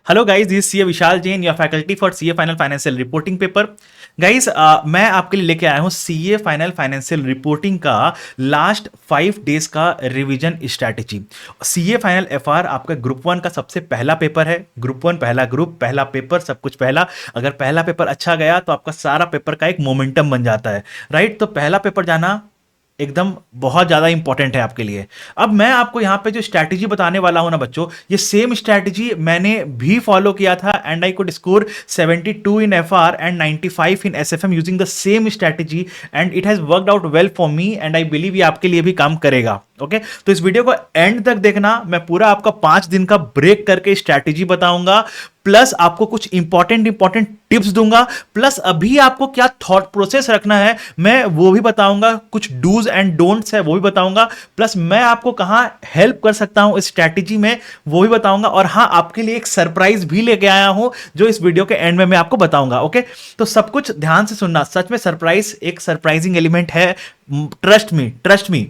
Hello guys, this CA Vishal Jain, your faculty for CA final financial reporting paper. Guys, मैं आपके लिए लेके आया हूँ सीए फाइनल फाइनेंशियल रिपोर्टिंग का लास्ट 5 डेज का revision strategy. CA final FR आपका ग्रुप 1 का सबसे पहला पेपर है। ग्रुप 1 पहला ग्रुप, पहला पेपर, सब कुछ पहला। अगर पहला पेपर अच्छा गया तो आपका सारा पेपर का एक मोमेंटम बन जाता है, राइट। तो पहला पेपर जाना एकदम बहुत ज़्यादा इंपॉर्टेंट है आपके लिए। अब मैं आपको यहाँ पे जो स्ट्रैटेजी बताने वाला हूँ ना बच्चों, ये सेम स्ट्रैटेजी मैंने भी फॉलो किया था and I could score 72 in FR and 95 in SFM using the same strategy and it has worked out well for me and I believe ये आपके लिए भी काम करेगा। ओके, तो इस वीडियो को एंड तक देखना। मैं पूरा आपका 5 दिन का ब्रेक करके स्ट्रैटेजी बताऊंगा, प्लस आपको कुछ इंपॉर्टेंट टिप्स दूंगा, प्लस अभी आपको क्या थॉट प्रोसेस रखना है मैं वो भी बताऊंगा, कुछ डूज एंड डोंट्स है वो भी बताऊंगा, प्लस मैं आपको कहां हेल्प कर सकता हूं इस स्ट्रैटेजी में वो भी बताऊंगा। और हां, आपके लिए एक सरप्राइज भी लेके आया हूं जो इस वीडियो के एंड में मैं आपको बताऊंगा। ओके, तो सब कुछ ध्यान से सुनना, सच में सरप्राइज एक सरप्राइजिंग एलिमेंट है, ट्रस्ट मी।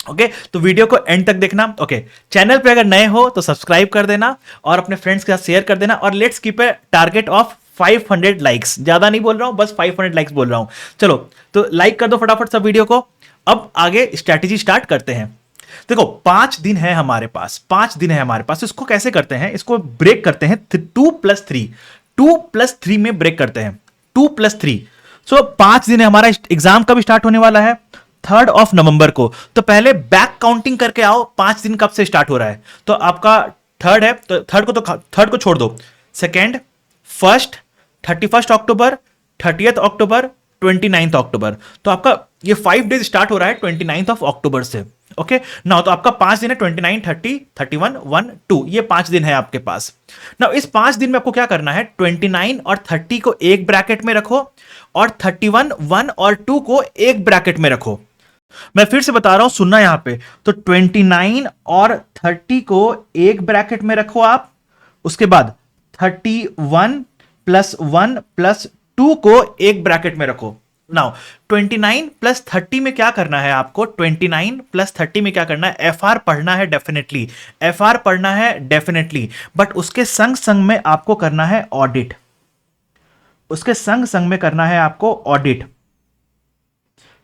ओके, तो वीडियो को एंड तक देखना। ओके, चैनल पे अगर नए हो तो सब्सक्राइब कर देना और अपने फ्रेंड्स के साथ शेयर कर देना। और let's keep a target of 500 likes. ज्यादा नहीं बोल रहा हूं, बस 500 लाइक्स बोल रहा हूं। चलो, तो लाइक कर दो फटाफट सब वीडियो को। अब आगे स्ट्रैटेजी स्टार्ट करते हैं। देखो, 5 दिन है हमारे पास, 5 दिन है हमारे पास। इसको कैसे करते हैं, इसको ब्रेक करते हैं 2+3, 2+3 में ब्रेक करते हैं, 2+3। सो 5 दिन है हमारा। एग्जाम कब स्टार्ट होने वाला है? 3 नवंबर को। तो पहले बैक काउंटिंग करके आओ, 5 दिन कब से स्टार्ट हो रहा है। तो आपका थर्ड है, तो थर्ड को छोड़ दो। सेकेंड, फर्स्ट, 31 अक्टूबर, 30 अक्टूबर, 29 अक्टूबर। तो आपका ये 5 डेज स्टार्ट हो रहा है 29 अक्टूबर से। ओके ना, तो आपका 5 दिन है, 29, 30, 31, 1, 2, ये 5 दिन है आपके पास ना। इस 5 दिन में आपको क्या करना है, 29 और 30 को एक ब्रैकेट में रखो और 31, 1 और 2 को एक ब्रैकेट में रखो। मैं फिर से बता रहा हूं, सुनना यहां पे। तो 29 और 30 को एक ब्रैकेट में रखो आप। उसके बाद 31 प्लस 1 प्लस 2 को एक ब्रैकेट में रखो। नाउ 29 प्लस 30 में क्या करना है आपको, 29 प्लस 30 में क्या करना है, एफआर पढ़ना है डेफिनेटली, एफआर पढ़ना है डेफिनेटली। बट उसके संग संग में आपको करना है ऑडिट, उसके संग संग में करना है आपको ऑडिट,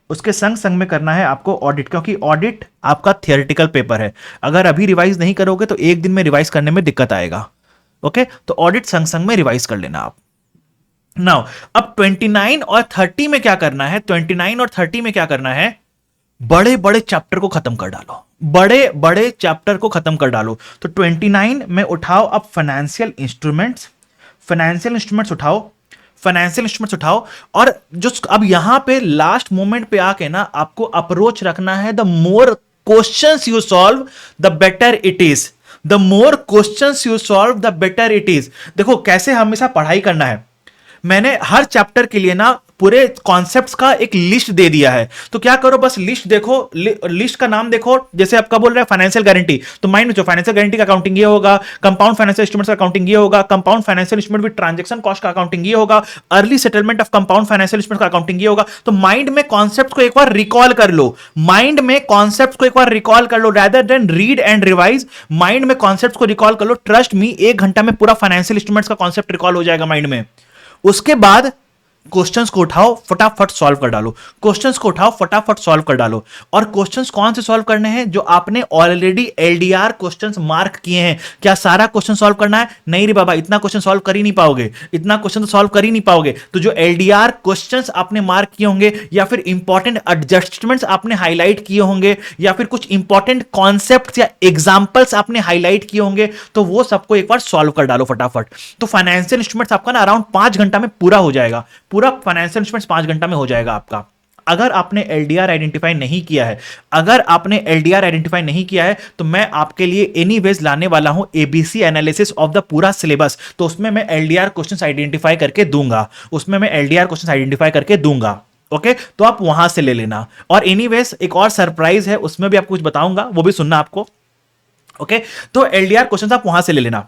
उसके संग संग में करना है आपको ऑडिट, क्योंकि ऑडिट आपका थियोरेटिकल पेपर है। अगर अभी रिवाइज नहीं करोगे तो एक दिन में रिवाइज करने में दिक्कत आएगा। ओके, तो ऑडिट संग संग में रिवाइज कर लेना आप। नाउ अब 29 और 30 में क्या करना है, 29 और 30 में क्या करना है, बड़े बड़े चैप्टर को खत्म कर डालो, बड़े बड़े चैप्टर को खत्म कर डालो। तो 29 में उठाओ अब फाइनेंशियल इंस्ट्रूमेंट्स, फाइनेंशियल इंस्ट्रूमेंट्स उठाओ, फाइनेंशियल इंस्ट्रूमेंट्स उठाओ। और जो अब यहां पे लास्ट मोमेंट पे आके ना आपको अप्रोच रखना है, the more questions you solve the better it is, the more questions you solve the better it is. देखो कैसे हमेशा पढ़ाई करना है, मैंने हर चैप्टर के लिए ना पूरे कॉन्सेप्ट्स का एक लिस्ट दे दिया है। तो क्या करो, बस लिस्ट देखो, लिस्ट का नाम देखो। जैसे आपका बोल रहा है फाइनेंशियल गारंटी, तो माइंड में जो फाइनेंशियल गारंटी का अकाउंटिंग ये होगा, कंपाउंड फाइनेंशियल इंस्ट्रूमेंट्स का अकाउंटिंग ये होगा, compound financial instrument with transaction cost का अकाउंटिंग ये होगा, early settlement of compound financial instrument का अकाउंटिंग ये होगा। तो माइंड में कॉन्सेप्ट को एक बार रिकॉल कर लो, माइंड में कॉन्सेप्ट को एक बार रिकॉल कर लो, rather than read and revise. Mind में कॉन्सेप्ट को रिकॉल कर लो, ट्रस्ट मी 1 घंटा में पूरा फाइनेंशियल इंस्ट्रूमेंट्स का कॉन्सेप्ट रिकॉल हो जाएगा माइंड में। उसके बाद क्वेश्चंस को उठाओ, फटाफट सॉल्व कर डालो, क्वेश्चंस को उठाओ, फटाफट सॉल्व कर डालो। और क्वेश्चंस कौन से सॉल्व करने हैं, जो आपने ऑलरेडी एलडीआर क्वेश्चंस मार्क किए हैं। क्या सारा क्वेश्चन सॉल्व करना है? नहीं रे बाबा, इतना क्वेश्चन सॉल्व कर ही नहीं पाओगे, इतना क्वेश्चन तो सॉल्व कर ही नहीं पाओगे। तो जो एलडीआर क्वेश्चंस आपने मार्क किए होंगे, या फिर इंपॉर्टेंट एडजस्टमेंट्स आपने हाईलाइट किए होंगे, या फिर कुछ इंपॉर्टेंट कॉन्सेप्ट्स या एग्जांपल्स आपने हाईलाइट किए होंगे, तो वो सबको एक बार सॉल्व कर डालो फटाफट। तो फाइनेंशियल इंस्ट्रूमेंट्स आपका ना अराउंड 5 घंटा में पूरा हो जाएगा, पूरा फाइनेंशियल इंस्ट्रूमेंट्स 5 घंटा में हो जाएगा आपका। अगर आपने एलडीआर आइडेंटिफाई नहीं किया है, अगर आपने एलडीआर आइडेंटिफाई नहीं किया है, तो मैं आपके लिए एनीवेज लाने वाला हूं एबीसी एनालिसिस ऑफ द पूरा सिलेबस। तो उसमें मैं एलडीआर क्वेश्चंस आइडेंटिफाई करके दूंगा, उसमें मैं एलडीआर क्वेश्चंस आइडेंटिफाई करके दूंगा। ओके, तो आप वहां से ले लेना। और एनीवेज एक और सरप्राइज है, उसमें भी आपको कुछ बताऊंगा, वो भी सुनना आपको। ओके, तो एलडीआर क्वेश्चंस आप वहां से ले लेना।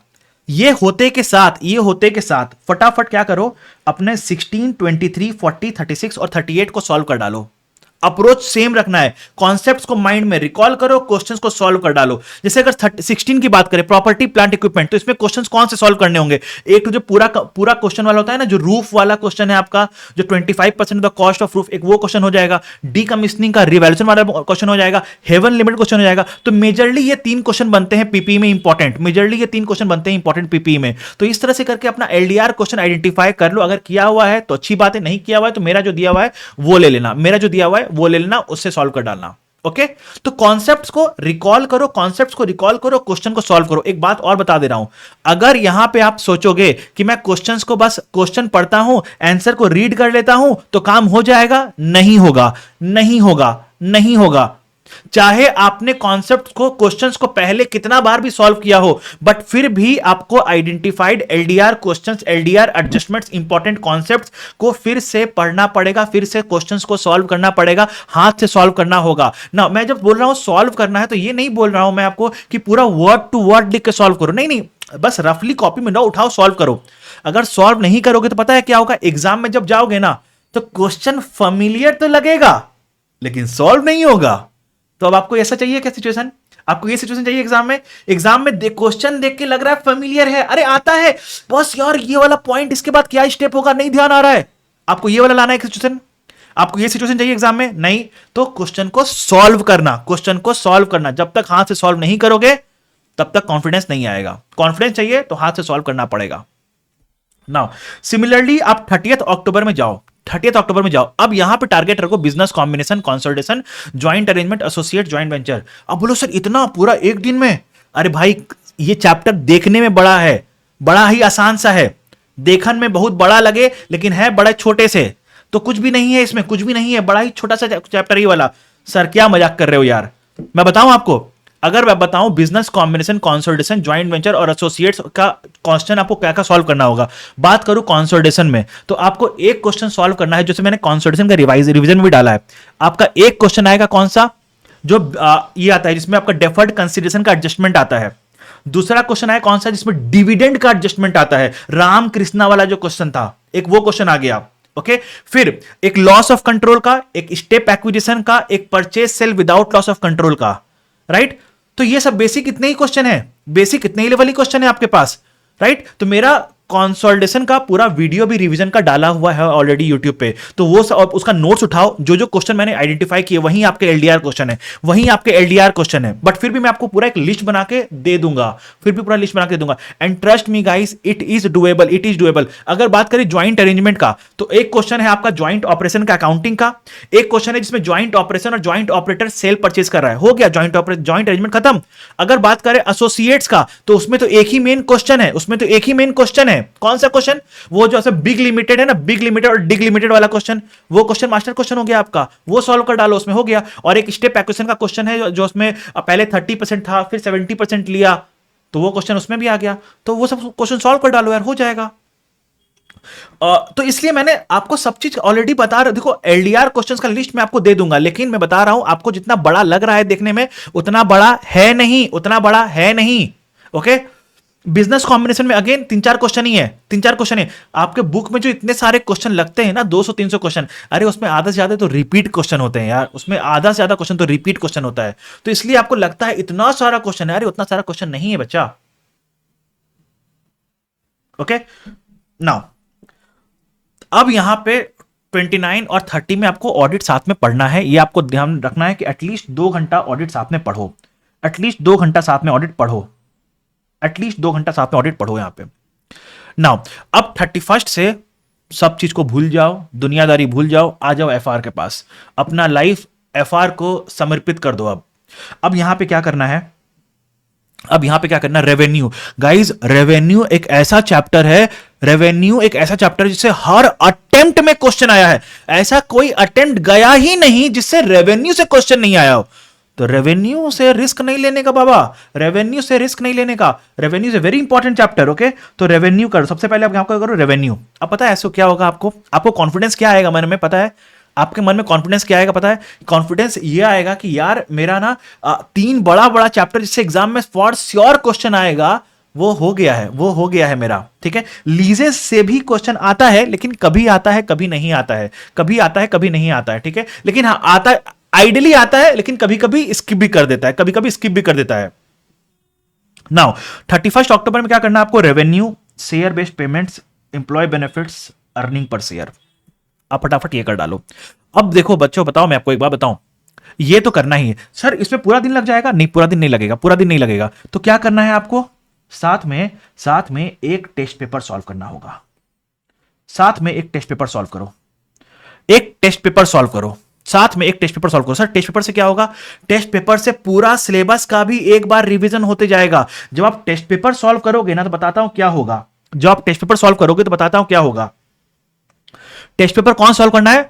ये होते के साथ फटाफट क्या करो, अपने 16, 23, 40, 36 और 38 को सॉल्व कर डालो। अप्रोच सेम रखना है, कॉन्सेप्ट्स को माइंड में रिकॉल करो, क्वेश्चंस को सॉल्व कर डालो। जैसे अगर 16 की बात करें, प्रॉपर्टी प्लांट इक्विपमेंट, तो इसमें क्वेश्चंस कौन से सॉल्व करने होंगे? एक तो जो पूरा पूरा क्वेश्चन वाला होता है ना, जो रूफ वाला क्वेश्चन है आपका, जो 25% द कॉस्ट ऑफ रूफ, एक वो क्वेश्चन हो जाएगा। डीकमीशनिंग का रिवैल्यूएशन वाला क्वेश्चन हो जाएगा, हेवन लिमिट क्वेश्चन हो जाएगा। तो मेजरली ये 3 क्वेश्चन बनते हैं पीपी में इंपॉर्टेंट, मेजरली ये 3 क्वेश्चन बनते हैं इंपॉर्टेंट पीपी में। तो इस तरह से करके अपना एलडीआर क्वेश्चन आइडेंटिफाई कर लो। अगर किया हुआ है तो अच्छी बात है, नहीं किया हुआ है तो मेरा जो दिया हुआ है वो ले लेना, मेरा जो दिया हुआ है वो ले लेना, उससे सॉल्व कर डालना। ओके तो कॉन्सेप्ट्स को रिकॉल करो, कॉन्सेप्ट्स को रिकॉल करो, क्वेश्चन को सॉल्व करो। एक बात और बता दे रहा हूं, अगर यहां पे आप सोचोगे कि मैं क्वेश्चंस को बस क्वेश्चन पढ़ता हूं, आंसर को रीड कर लेता हूं तो काम हो जाएगा, नहीं होगा, नहीं होगा, नहीं होगा। चाहे आपने कॉन्सेप्ट को, क्वेश्चंस को पहले कितना बार भी सॉल्व किया हो, बट फिर भी आपको identified LDR questions, LDR adjustments, important concepts को फिर से पढ़ना पड़ेगा, फिर से क्वेश्चंस को सॉल्व करना पड़ेगा, हाथ से सॉल्व करना होगा ना। मैं जब बोल रहा हूं सॉल्व करना है तो ये नहीं बोल रहा हूं मैं आपको कि पूरा वर्ड टू वर्ड लिख के सॉल्व करो, नहीं नहीं, बस रफली कॉपी में ना उठाओ, सॉल्व करो। अगर सॉल्व नहीं करोगे तो पता है क्या होगा, एग्जाम में जब जाओगे ना तो क्वेश्चन फैमिलियर तो लगेगा लेकिन सॉल्व नहीं होगा। तो अब आपको ऐसा चाहिए क्या सिचुएशन? आपको ये सिचुएशन चाहिए एग्जाम में? एग्जाम में क्वेश्चन देख के लग रहा है फेमिलियर है, अरे आता है बस यार ये वाला पॉइंट, इसके बाद क्या स्टेप होगा नहीं ध्यान आ रहा है। आपको ये वाला लाना है सिचुएशन? आपको ये सिचुएशन चाहिए एग्जाम में? नहीं, तो क्वेश्चन को सॉल्व करना, क्वेश्चन को सॉल्व करना। जब तक हाथ से सॉल्व नहीं करोगे तब तक कॉन्फिडेंस नहीं आएगा। कॉन्फिडेंस चाहिए तो हाथ से सॉल्व करना पड़ेगा। नाउ सिमिलरली आप 30 अक्टूबर में जाओ, 30 अक्टूबर में जाओ। अब यहां पे टारगेट रखो business combination, consolidation, joint arrangement, associate, joint venture. अब बोलो सर इतना पूरा एक दिन में? अरे भाई ये चैप्टर देखने में बड़ा है, बड़ा ही आसान सा है, देखने में बहुत बड़ा लगे लेकिन है बड़े छोटे से, तो कुछ भी नहीं है इसमें, कुछ भी नहीं है, बड़ा ही छोटा सा चैप्टर ही वाला। सर क्या मजाक कर रहे हो यार? मैं बताऊं आपको, अगर मैं बताऊं business combination, consolidation, joint venture और एसोसिएट्स का क्वेश्चन आपको क्या क्या सॉल्व करना होगा। बात करूं कंसोलिडेशन में तो आपको एक क्वेश्चन सॉल्व करना है, जैसे मैंने कंसोलिडेशन का रिवीजन भी डाला है। आपका एक क्वेश्चन आएगा कौन सा, जो ये आता है जिसमें आपका डेफर्ड कंसीडरेशन का एडजस्टमेंट आता है। दूसरा क्वेश्चन आया कौन सा, जिसमें डिविडेंड का एडजस्टमेंट आता है, राम कृष्णा वाला जो क्वेश्चन था, एक वो क्वेश्चन आ गया। ओके फिर एक लॉस ऑफ कंट्रोल का, एक स्टेप एक्विजिशन का, एक purchase sale without loss of control का, राइट। तो ये सब बेसिक इतने ही क्वेश्चन है, बेसिक इतने ही लेवल ही क्वेश्चन है आपके पास, राइट। तो मेरा कंसोलिडेशन का पूरा वीडियो भी रिवीजन का डाला हुआ है ऑलरेडी यूट्यूब पे, तो वो सब उसका नोट्स उठाओ। जो जो क्वेश्चन मैंने आइडेंटिफाई किए वहीं आपके एलडीआर क्वेश्चन है, वहीं आपके एलडीआर क्वेश्चन है, बट फिर भी मैं आपको पूरा एक लिस्ट बना के दे दूंगा, फिर भी पूरा लिस्ट बना के दूंगा। And trust me guys, it is doable, it is doable. अगर बात करें ज्वाइंट अरेंजमेंट का, तो एक क्वेश्चन है आपका ज्वाइंट ऑपरेशन का अकाउंटिंग का, एक क्वेश्चन है जिसमें ज्वाइंट ऑपरेशन और ज्वाइंट ऑपरेटर सेल परचेज कर रहा है, हो गया ज्वाइंट अरेंजमेंट खत्म। अगर बात करें एसोसिएट्स का, तो उसमें तो एक ही मेन क्वेश्चन है, उसमें तो एक ही मेन क्वेश्चन है। कौन सा क्वेश्चन? वो जो बिग लिमिटेड है ना, बिग लिमिटेड और डिग लिमिटेड वाला क्वेश्चन, वो क्वेश्चन मास्टर क्वेश्चन हो गया आपका, वो सॉल्व कर डालो, उसमें हो गया। और एक स्टेप एक्विजिशन का क्वेश्चन है जो उसमें पहले 30% था फिर 70% लिया, तो वो क्वेश्चन उसमें भी आ गया। तो वो सब क्वेश्चन सॉल्व कर डालो यार, हो जाएगा। तो इसलिए मैंने आपको सब चीज ऑलरेडी बता रहा, देखो एलडीआर क्वेश्चंस का लिस्ट मैं आपको दे दूंगा, लेकिन मैं बता रहा हूं आपको जितना बड़ा लग रहा है देखने में उतना बड़ा है नहीं, उतना बड़ा है नहीं। ओके बिजनेस कॉम्बिनेशन में अगेन 3-4 क्वेश्चन ही है, 3-4 क्वेश्चन है। आपके बुक में जो इतने सारे क्वेश्चन लगते हैं ना, 200-300 क्वेश्चन, अरे उसमें आधा से ज्यादा तो रिपीट क्वेश्चन होते हैं यार, उसमें आधा से ज्यादा क्वेश्चन तो रिपीट क्वेश्चन होता है। तो इसलिए आपको लगता है इतना सारा क्वेश्चन है, अरे उतना सारा क्वेश्चन नहीं है बच्चा। ओके नाउ अब यहां पे 29 और 30 में आपको ऑडिट साथ में पढ़ना है। ये आपको ध्यान रखना है कि एटलीस्ट 2 घंटा ऑडिट साथ में पढ़ो, एटलीस्ट 2 घंटा साथ में ऑडिट पढ़ो, एटलीस्ट 2 घंटा साथ में ऑडिट पढ़ो यहां पे। नाउ अब 31 से सब चीज को भूल जाओ, दुनियादारी भूल जाओ, आ जाओ एफआर के पास, अपना लाइफ एफआर को समर्पित कर दो। अब यहां पे क्या करना है, अब यहां पे क्या करना है, रेवेन्यू। गाइस रेवेन्यू एक ऐसा चैप्टर है, रेवेन्यू एक ऐसा चैप्टर जिससे हर अटेम्प्ट में क्वेश्चन आया है। ऐसा कोई अटेम्प्ट गया ही नहीं जिससे रेवेन्यू से क्वेश्चन नहीं आया हो। तो रेवेन्यू से रिस्क नहीं लेने का बाबा, रेवेन्यू से रिस्क नहीं लेने का। Revenue is very important chapter. Okay तो रेवेन्यू करो, सबसे पहले आप यहां करो रेवेन्यू। अब पता है ऐसे क्या होगा, आपको कॉन्फिडेंस क्या आएगा मन में, पता है आपके मन में कॉन्फिडेंस क्या आएगा पता है? कॉन्फिडेंस ये आएगा कि यार मेरा ना 3 बड़ा बड़ा चैप्टर जिससे एग्जाम में फॉर श्योर क्वेश्चन आएगा, वो हो गया है, वो हो गया है मेरा, ठीक है। लीजेस से भी क्वेश्चन आता है, लेकिन कभी आता है कभी नहीं आता है, कभी आता है कभी नहीं आता है, ठीक है। लेकिन हाँ आता है, आइडियली आता है, लेकिन कभी कभी स्किप भी कर देता है, कभी कभी स्किप भी कर देता है। नाउ 31 अक्टूबर में क्या करना है आपको, revenue, share based payments, employ benefits, earning per share. आप फटाफट ये कर डालो। अब देखो बच्चों, बताओ, मैं आपको एक बात बताऊं, ये तो करना ही है सर, इसमें पूरा दिन लग जाएगा, नहीं पूरा दिन नहीं लगेगा, पूरा दिन नहीं लगेगा। तो क्या करना है आपको, साथ में एक टेस्ट पेपर सॉल्व करना होगा, साथ में एक टेस्ट पेपर सॉल्व करो, एक टेस्ट पेपर सॉल्व करो, साथ में एक टेस्ट पेपर सॉल्व करो। सर टेस्ट पेपर से क्या होगा, टेस्ट पेपर से पूरा सिलेबस का भी एक बार रिवीजन होते जाएगा। जब आप टेस्ट पेपर सॉल्व करोगे ना, तो बताता हूं क्या होगा, जब आप टेस्ट पेपर सॉल्व करोगे तो बताता हूं क्या होगा। टेस्ट पेपर कौन सॉल्व करना है,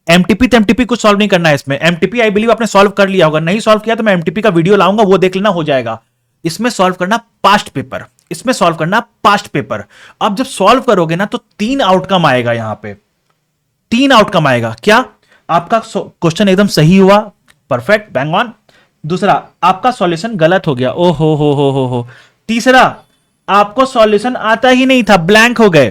एमटीपी एमटीपी कुछ सॉल्व नहीं करना है इसमें। एमटीपी आई बिलीव आपने सॉल्व कर लिया होगा, नहीं सॉल्व किया तो मैं एमटीपी का वीडियो लाऊंगा, वो देख लेना, हो जाएगा। इसमें सॉल्व करना पास्ट पेपर, इसमें सॉल्व करना पास्ट पेपर। अब जब सॉल्व करोगे ना, तो 3 आउटकम आएगा, यहां पे 3 आउटकम आएगा। क्या, आपका क्वेश्चन एकदम सही हुआ, परफेक्ट, बैंग ऑन। दूसरा, आपका सॉल्यूशन गलत हो गया, ओ हो। तीसरा, आपको सॉल्यूशन आता ही नहीं था, ब्लैंक हो गए।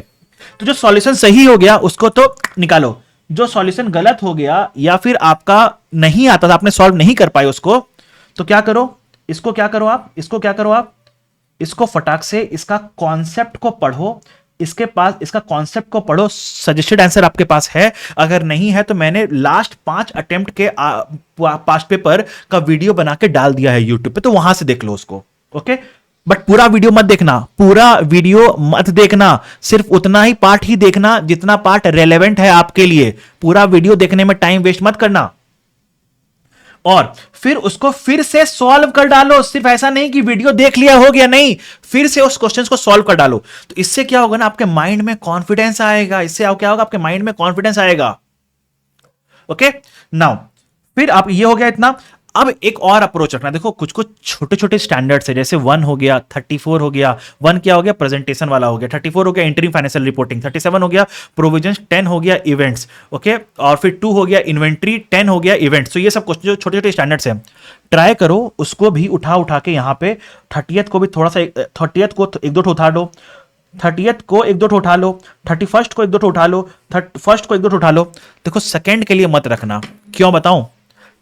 तो जो सॉल्यूशन सही हो गया उसको तो निकालो, जो सॉल्यूशन गलत हो गया या फिर आपका नहीं आता था, आपने सॉल्व नहीं कर पाए उसको, तो क्या करो, इसको क्या करो आप, इसको क्या करो आप, इसको फटाक से इसका कॉन्सेप्ट को पढ़ो, इसके पास इसका कॉन्सेप्ट को पढ़ो। सजेस्टेड आंसर आपके पास है, अगर नहीं है तो मैंने लास्ट 5 अटेम्प्ट के पास्ट पेपर का वीडियो बना के डाल दिया है यूट्यूब पे, तो वहां से देख लो उसको, ओके। बट पूरा वीडियो मत देखना, पूरा वीडियो मत देखना, सिर्फ उतना ही पार्ट ही देखना जितना पार्ट रेलेवेंट है आपके लिए। पूरा वीडियो देखने में टाइम वेस्ट मत करना, और फिर उसको फिर से सॉल्व कर डालो। सिर्फ ऐसा नहीं कि वीडियो देख लिया हो गया, नहीं, फिर से उस क्वेश्चन को सॉल्व कर डालो। तो इससे क्या होगा ना, आपके माइंड में कॉन्फिडेंस आएगा, इससे क्या होगा, आपके माइंड में कॉन्फिडेंस आएगा, ओके। नाउ फिर आप, ये हो गया इतना। अब एक और अप्रोच रखना, देखो कुछ कुछ छोटे छोटे स्टैंडर्ड्स है, जैसे 1 हो गया, 34 हो गया, 1 क्या हो गया, प्रेजेंटेशन वाला हो गया, 34 हो गया इंटरिम फाइनेंशियल रिपोर्टिंग, 37 हो गया प्रोविजंस, 10 हो गया इवेंट्स, ओके, और फिर 2 हो गया इन्वेंट्री, 10 हो गया इवेंट्स। तो ये सब कुछ जो छोटे छोटे स्टैंडर्ड्स हैं, ट्राई करो उसको भी उठा के यहाँ पे 30th को भी थोड़ा सा, 30th को एक दो उठा लो, 30th को एक दो उठा लो, 31st को एक दो उठा लो, 31st को एक दो उठा लो। देखो सेकंड के लिए मत रखना, क्यों बताऊं,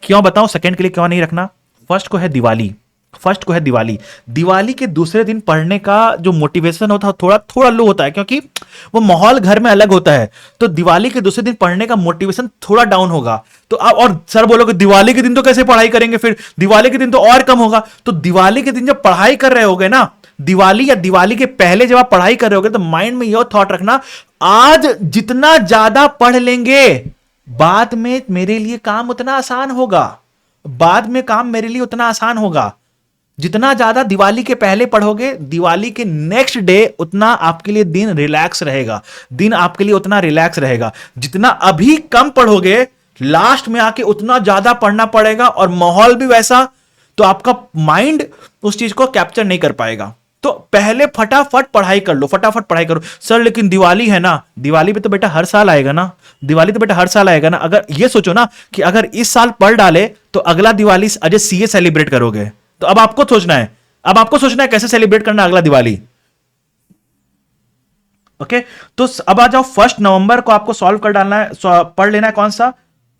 क्यों बताऊं सेकंड के लिए क्यों नहीं रखना। फर्स्ट को है दिवाली, फर्स्ट को है दिवाली, दिवाली के दूसरे दिन पढ़ने का जो मोटिवेशन होता है थोड़ा थोड़ा लो होता है, क्योंकि वो माहौल घर में अलग होता है। तो दिवाली के दूसरे दिन पढ़ने का मोटिवेशन थोड़ा डाउन होगा। तो आप और सर बोलोगे दिवाली के दिन तो कैसे पढ़ाई करेंगे, फिर दिवाली के दिन तो और कम होगा। तो दिवाली के दिन जब पढ़ाई कर रहे होगे ना, दिवाली या दिवाली के पहले जब आप पढ़ाई कर रहे होगे, तो माइंड में यह थॉट रखना, आज जितना ज्यादा पढ़ लेंगे बाद में मेरे लिए काम उतना आसान होगा, बाद में काम मेरे लिए उतना आसान होगा। जितना ज्यादा दिवाली के पहले पढ़ोगे, दिवाली के नेक्स्ट डे उतना आपके लिए दिन रिलैक्स रहेगा, दिन आपके लिए उतना रिलैक्स रहेगा। जितना अभी कम पढ़ोगे, लास्ट में आके उतना ज्यादा पढ़ना पड़ेगा, और माहौल भी वैसा, तो आपका माइंड उस चीज को कैप्चर नहीं कर पाएगा। तो पहले फटाफट पढ़ाई कर लो, फटाफट पढ़ाई करो। सर लेकिन दिवाली है ना, दिवाली पे तो बेटा हर साल आएगा ना, दिवाली तो बेटा हर साल आएगा ना। अगर ये सोचो ना कि अगर इस साल पढ़ डाले तो अगला दिवाली अजय सीए सेलिब्रेट करोगे, तो अब आपको सोचना है, अब आपको सोचना है कैसे सेलिब्रेट करना अगला दिवाली, ओके। तो अब आ जाओ, 1 नवंबर को आपको सॉल्व कर डालना है, पढ़ लेना है कौन सा,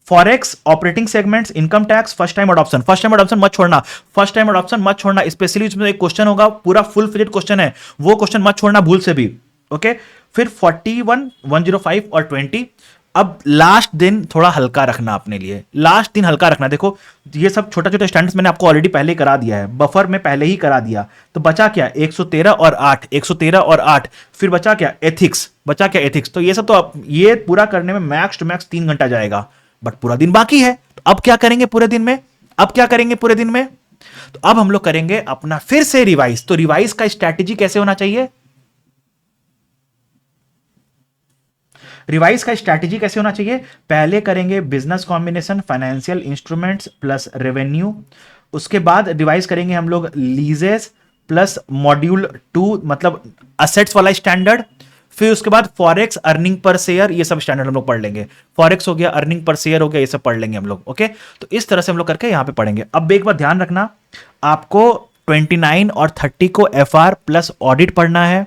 forex, operating segments, income tax, first time adoption. First time adoption मत छोड़ना, फर्स्ट टाइम अडॉप्शन मत छोड़ना, स्पेशली उसमें एक क्वेश्चन होगा, पूरा फुल फ्लेज्ड क्वेश्चन है, वो क्वेश्चन मत छोड़ना भूल से भी, ओके। फिर 41, 105 और 20। अब लास्ट दिन थोड़ा हल्का रखना अपने लिए, लास्ट दिन हल्का रखना। देखो ये सब छोटा छोटा स्टैंडर्ड्स मैंने आपको ऑलरेडी पहले करा दिया है, बफर में पहले ही करा दिया। तो बचा क्या, 113 और 8, 113 और 8। फिर बचा क्या, एथिक्स, बचा क्या, एथिक्स। तो ये सब, तो ये पूरा करने में मैक्स टू मैक्स 3 घंटा जाएगा, बट पूरा दिन बाकी है। तो अब क्या करेंगे पूरे दिन में, अब क्या करेंगे पूरे दिन में, तो अब हम लोग करेंगे अपना फिर से रिवाइज। तो रिवाइज का स्ट्रैटेजी कैसे होना चाहिए, रिवाइज का स्ट्रैटेजी कैसे होना चाहिए, पहले करेंगे business combination, financial instruments plus revenue. उसके बाद रिवाइज करेंगे हम लोग लीजेस प्लस मॉड्यूल 2, मतलब असेट्स वाला स्टैंडर्ड। फिर उसके बाद फॉरेक्स, अर्निंग पर शेयर, ये सब स्टैंडर्ड हम लोग पढ़ लेंगे। फॉरेक्स हो गया, अर्निंग पर शेयर हो गया, ये सब पढ़ लेंगे हम लोग, ओके। तो इस तरह से हम लोग करके यहां पे पढ़ेंगे। अब एक बार ध्यान रखना, आपको 29 और 30 को FR प्लस ऑडिट पढ़ना है।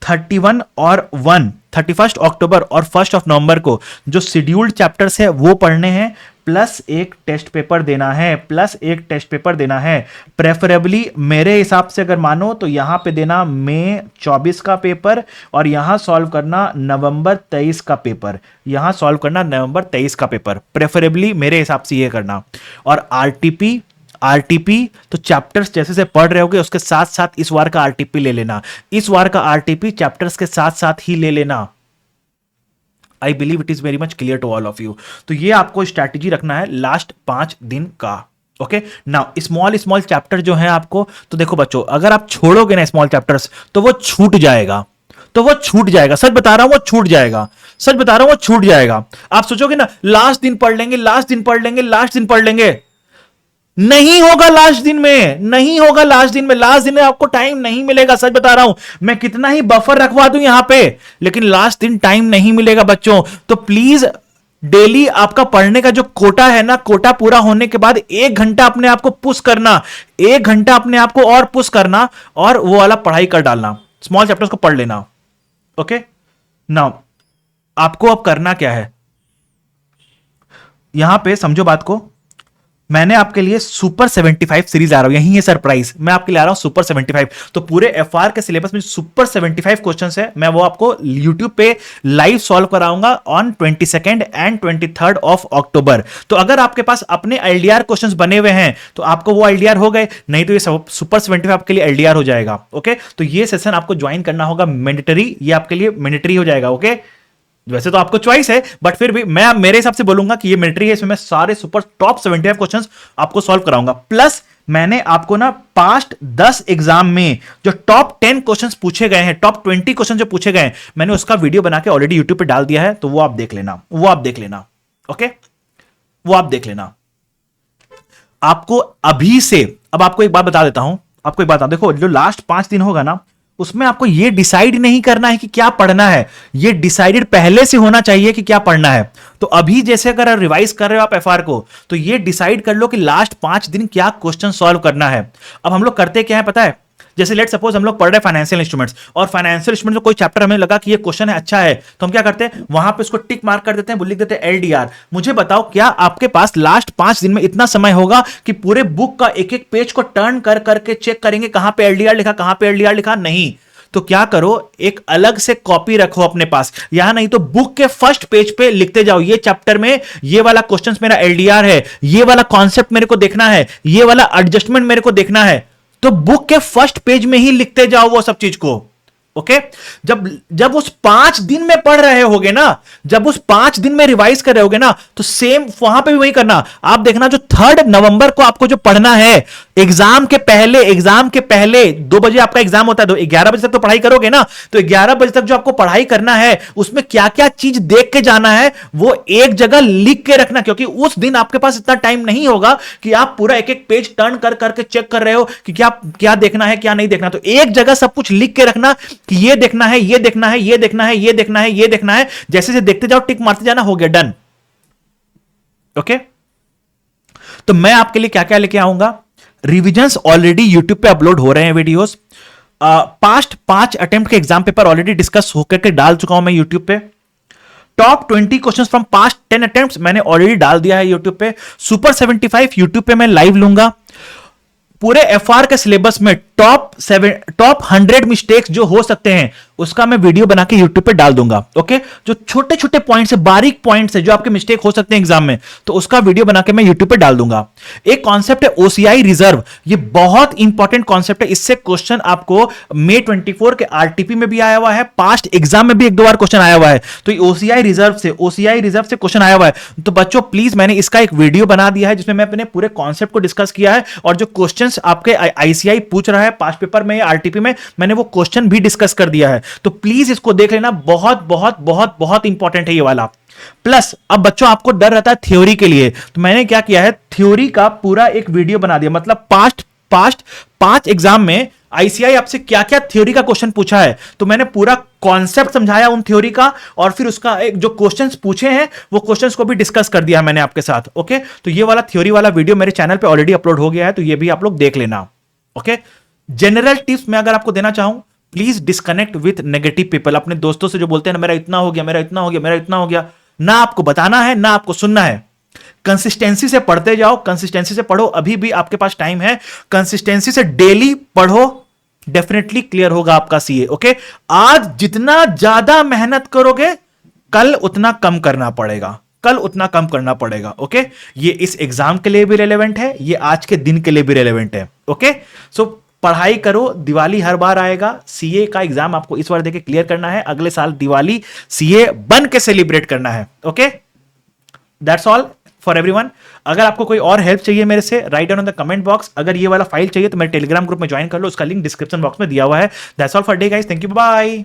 31 और 31 अक्टूबर और 1 नवंबर को जो शेड्यूल्ड चैप्टर्स है वो पढ़ने हैं, प्लस एक टेस्ट पेपर देना है। प्रेफरेबली मेरे हिसाब से अगर मानो तो यहां पे देना मई 24 का पेपर और यहां सॉल्व करना नवंबर 23 का पेपर। प्रेफरेबली मेरे हिसाब से ये करना। और आरटीपी तो चैप्टर्स जैसे से पढ़ रहे होगे उसके साथ साथ इस वार का आरटीपी ले लेना, इस वार का आरटीपी चैप्टर्स के साथ साथ ही ले लेना। I believe it is very much clear to all of you. तो ये आपको स्ट्रैटेजी रखना है लास्ट 5 दिन का। ओके नाउ स्मॉल चैप्टर जो है आपको, तो देखो बच्चों अगर आप छोड़ोगे ना स्मॉल चैप्टर्स तो वो छूट जाएगा, सच बता रहा हूं वो छूट जाएगा। आप सोचोगे ना लास्ट दिन पढ़ लेंगे, नहीं होगा लास्ट दिन में, लास्ट दिन में आपको टाइम नहीं मिलेगा। सच बता रहा हूं, मैं कितना ही बफर रखवा दूं यहां पे, लेकिन लास्ट दिन टाइम नहीं मिलेगा बच्चों। तो प्लीज डेली आपका पढ़ने का जो कोटा है ना, कोटा पूरा होने के बाद 1 घंटा अपने आप को पुश करना, 1 घंटा अपने आप को और पुश करना और वो वाला पढ़ाई कर डालना, स्मॉल चैप्टर्स को पढ़ लेना। ओके नाउ आपको अब करना क्या है, यहां पे समझो बात को। मैंने आपके लिए सुपर 75 सीरीज आ रहा हूं, यही है सरप्राइज, मैं आपके लिए आ रहा हूं सुपर 75। तो पूरे एफआर के सिलेबस में सुपर 75 क्वेश्चंस है, मैं वो आपको YouTube पे लाइव सॉल्व कराऊंगा ऑन 22 एंड 23 ऑफ अक्टूबर। तो अगर आपके पास अपने एलडीआर क्वेश्चंस बने हुए हैं तो आपको वो एलडीआर हो गए, नहीं तो ये सुपर 75 आपके लिए एलडीआर हो जाएगा। ओके तो ये सेशन आपको ज्वाइन करना होगा मैंडेटरी, ये आपके लिए मैंडेटरी हो जाएगा। ओके वैसे तो आपको चॉइस है बट फिर भी मैं मेरे हिसाब से बोलूंगा कि ये मिलिट्री है, इसमें मैं सारे सुपर टॉप 75 क्वेश्चंस आपको सॉल्व कराऊंगा। प्लस मैंने आपको ना पास्ट 10 एग्जाम में जो टॉप 10 क्वेश्चंस पूछे गए हैं, टॉप 20 क्वेश्चन जो पूछे गए हैं, मैंने उसका वीडियो बना के ऑलरेडी यूट्यूब पे डाल दिया है, तो वो आप देख लेना, ओके वो आप देख लेना। आपको अभी से अब आपको एक बात बता देता हूं, देखो जो लास्ट 5 दिन होगा ना उसमें आपको यह डिसाइड नहीं करना है कि क्या पढ़ना है, यह डिसाइडेड पहले से होना चाहिए कि क्या पढ़ना है। तो अभी जैसे अगर रिवाइज कर रहे हो आप एफआर को, तो यह डिसाइड कर लो कि लास्ट 5 दिन क्या क्वेश्चन सॉल्व करना है। अब हम लोग करते क्या है पता है, जैसे लेट सपोज हम लोग पढ़ रहे हैं फाइनेंशियल इंस्ट्रूमेंट्स, और फाइनेंशियल इंस्ट्रूमेंट में कोई चैप्टर हमें लगा कि ये क्वेश्चन है अच्छा है, तो हम क्या करते हैं वहां पे उसको टिक मार्क कर देते हैं, लिख देते हैं एलडीआर। मुझे बताओ क्या आपके पास लास्ट 5 दिन में इतना समय होगा कि पूरे बुक का एक एक पेज को टर्न कर करके चेक करेंगे कहां पे एलडीआर लिखा, नहीं। तो क्या करो, एक अलग से कॉपी रखो अपने पास, यहां नहीं तो बुक के फर्स्ट पेज पे लिखते जाओ, ये चैप्टर में ये वाला क्वेश्चन मेरा एलडीआर है, ये वाला कॉन्सेप्ट मेरे को देखना है, ये वाला एडजस्टमेंट मेरे को देखना है। तो बुक के फर्स्ट पेज में ही लिखते जाओ वो सब चीज को। ओके जब उस 5 दिन में पढ़ रहे होगे ना, जब उस 5 दिन में रिवाइज कर रहे होगे ना, तो सेम वहां पे भी वही करना। आप देखना जो 3 नवंबर को आपको जो पढ़ना है, एग्जाम के पहले 2 बजे आपका एग्जाम होता है, 11 बजे तक तो पढ़ाई करोगे ना, तो 11 बजे तक जो आपको पढ़ाई करना है उसमें क्या क्या चीज देख के जाना है वो एक जगह लिख के रखना, क्योंकि उस दिन आपके पास इतना टाइम नहीं होगा कि आप पूरा एक एक पेज टर्न कर करके चेक कर रहे हो कि क्या देखना है क्या नहीं देखना। तो एक जगह सब कुछ लिख के रखना कि ये देखना है, ये देखना है, ये देखना है, ये देखना है, ये देखना है, जैसे से देखते जाओ, टिक मारते जाना, हो गया, डन। ओके तो मैं आपके लिए क्या क्या लेके आऊंगा, रिविजन्स ऑलरेडी यूट्यूब पे अपलोड हो रहे हैं वीडियोस, पास्ट 5 अटेम्प्ट के एग्जाम पेपर ऑलरेडी डिस्कस होकर के डाल चुका हूं मैं यूट्यूब पे। Top 20 questions from past 10 attempts मैंने ऑलरेडी डाल दिया है यूट्यूब पे। सुपर 75 यूट्यूब पे मैं लाइव लूंगा। पूरे एफआर के सिलेबस में टॉप 100 मिस्टेक्स जो हो सकते हैं उसका मैं वीडियो बना के यूट्यूब पे डाल दूंगा। ओके जो छोटे छोटे पॉइंट्स है, बारीक पॉइंट्स है जो आपके मिस्टेक हो सकते हैं एग्जाम में, तो उसका वीडियो बना के मैं यूट्यूब पे डाल दूंगा। एक कॉन्सेप्ट है ओसीआई रिजर्व, ये बहुत इंपॉर्टेंट कॉन्सेप्ट है, इससे क्वेश्चन आपको मई 24 के आरटीपी में भी आया हुआ है, पास्ट एग्जाम में भी 1-2 बार क्वेश्चन आया हुआ है। तो ओसीआई रिजर्व से क्वेश्चन आया हुआ है। तो बच्चों प्लीज मैंने इसका एक वीडियो बना दिया है जिसमें मैं अपने पूरे कॉन्सेप्ट को डिस्कस किया है, और जो क्वेश्चन आपके आईसीआई पूछ रहा है पास्ट पेपर में या आरटीपी में, मैंने वो क्वेश्चन भी डिस्कस कर दिया है। तो प्लीज इसको देख लेना, बहुत बहुत बहुत बहुत इंपॉर्टेंट है ये वाला। प्लस अब बच्चों आपको डर रहता है थ्योरी के लिए, तो मैंने क्या किया है, थ्योरी का पूरा एक वीडियो बना दिया, मतलब पास्ट 5 एग्जाम में आईसीआई आपसे क्या क्या थ्योरी का क्वेश्चन पूछा है, तो मैंने पूरा कॉन्सेप्ट समझाया उन थ्योरी का, और फिर उसका एक जो क्वेश्चंस पूछे हैं वो क्वेश्चंस को भी डिस्कस कर दिया मैंने आपके साथ। ओके तो ये वाला थ्योरी वाला वीडियो मेरे चैनल पे ऑलरेडी अपलोड हो गया है, तो ये भी आप लोग देख लेना। ओके, जनरल टिप्स मैं अगर आपको देना चाहूं, please disconnect with negative people. अपने दोस्तों से जो बोलते हैं ना, मेरा इतना हो गया, मेरा इतना हो गया, मेरा इतना हो गया, ना आपको बताना है ना आपको सुनना है। कंसिस्टेंसी से पढ़ते जाओ, कंसिस्टेंसी से पढ़ो, अभी भी आपके पास टाइम है। कंसिस्टेंसी से डेली पढ़ो, डेफिनेटली क्लियर होगा आपका सीए। ओके, आज जितना ज्यादा मेहनत करोगे, कल उतना कम करना पड़ेगा, कल उतना कम करना पड़ेगा। ओके, ये इस एग्जाम के लिए भी रेलेवेंट है, ये आज के दिन के लिए भी रेलेवेंट है। ओके, सो पढ़ाई करो, दिवाली हर बार आएगा, सीए का एग्जाम आपको इस बार देके क्लियर करना है, अगले साल दिवाली सीए बन के सेलिब्रेट करना है। Okay, that's all for everyone. अगर आपको कोई और हेल्प चाहिए मेरे से, write down in the comment box. अगर ये वाला फाइल चाहिए तो मेरे टेलीग्राम ग्रुप में ज्वाइन कर लो, उसका लिंक डिस्क्रिप्शन बॉक्स में दिया हुआ है। That's all for day guys, thank you, bye.